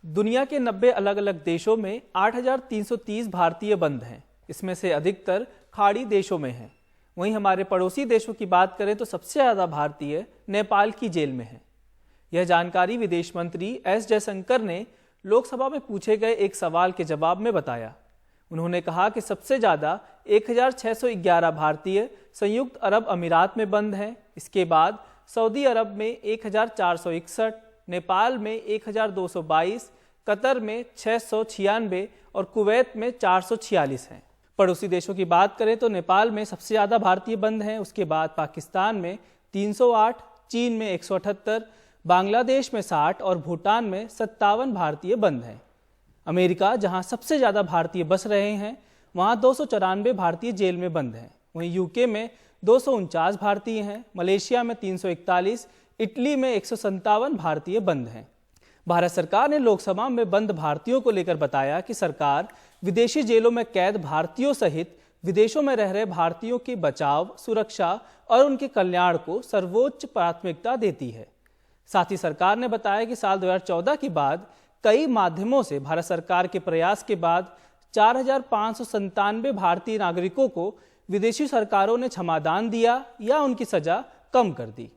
दुनिया के 90 अलग अलग देशों में 8,330 भारतीय बंद हैं। इसमें से अधिकतर खाड़ी देशों में हैं। वहीं हमारे पड़ोसी देशों की बात करें तो सबसे ज़्यादा भारतीय नेपाल की जेल में हैं। यह जानकारी विदेश मंत्री एस जयशंकर ने लोकसभा में पूछे गए एक सवाल के जवाब में बताया। उन्होंने कहा कि सबसे ज़्यादा 1,611 भारतीय संयुक्त अरब अमीरात में बंद हैं। इसके बाद सऊदी अरब में 1,461, नेपाल में 1,222, कतर में 696 और कुवैत में 446 हैं। पड़ोसी देशों की बात करें तो नेपाल में सबसे ज़्यादा भारतीय बंद हैं। उसके बाद पाकिस्तान में 308, चीन में 178, बांग्लादेश में 60 और भूटान में 57 भारतीय बंद हैं। अमेरिका, जहां सबसे ज़्यादा भारतीय बस रहे हैं, वहां 294 भारतीय जेल में बंद हैं। वहीं यूके में 249 भारतीय हैं, मलेशिया में 341, इटली में 157 भारतीय बंद हैं। भारत सरकार ने लोकसभा में बंद भारतीयों को लेकर बताया कि सरकार विदेशी जेलों में कैद भारतीयों सहित विदेशों में रह रहे भारतीयों के बचाव, सुरक्षा और उनके कल्याण को सर्वोच्च प्राथमिकता देती है। साथ ही सरकार ने बताया कि साल 2014 के बाद कई माध्यमों से भारत सरकार के प्रयास के बाद 4,597 भारतीय नागरिकों को विदेशी सरकारों ने क्षमादान दिया या उनकी सजा कम कर दी।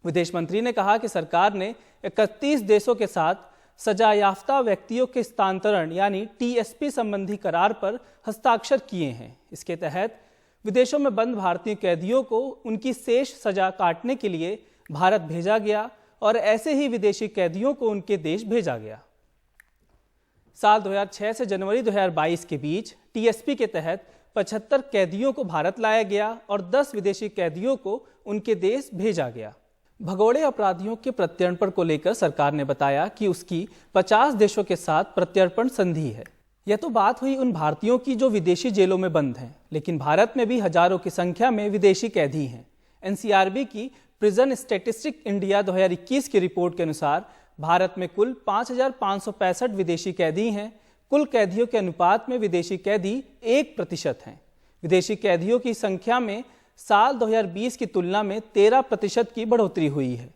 विदेश मंत्री ने कहा कि सरकार ने 31 देशों के साथ सजा याफ्ता व्यक्तियों के स्थानांतरण यानी TSP संबंधी करार पर हस्ताक्षर किए हैं। इसके तहत विदेशों में बंद भारतीय कैदियों को उनकी शेष सजा काटने के लिए भारत भेजा गया और ऐसे ही विदेशी कैदियों को उनके देश भेजा गया। साल 2006 से जनवरी 2022 के बीच TSP के तहत 75 कैदियों को भारत लाया गया और 10 विदेशी कैदियों को उनके देश भेजा गया। भगोड़े अपराधियों के प्रत्यर्पण को लेकर सरकार ने बताया कि उसकी 50 देशों के साथ प्रत्यर्पण संधि है। यह तो बात हुई उन भारतीयों की जो विदेशी जेलों में बंद हैं, लेकिन भारत में भी हजारों की संख्या में विदेशी कैदी हैं। NCRB की प्रिजन स्टैटिस्टिक इंडिया 2021 की रिपोर्ट के अनुसार भारत में कुल 5,565 विदेशी कैदी हैं। कुल कैदियों के अनुपात में विदेशी कैदी 1% हैं। विदेशी कैदियों की संख्या में साल 2020 की तुलना में 13% की बढ़ोतरी हुई है।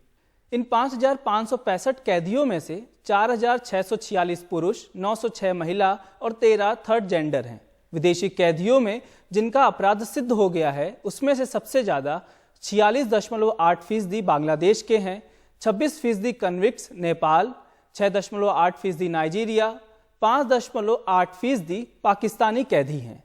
इन 5,565 कैदियों में से 4,646 पुरुष, 906 महिला और 13 थर्ड जेंडर हैं। विदेशी कैदियों में जिनका अपराध सिद्ध हो गया है, उसमें से सबसे ज़्यादा 46.8% बांग्लादेश के हैं, 26% कन्विक्ट्स नेपाल, 6.8% नाइजीरिया, 5.8% पाकिस्तानी कैदी हैं।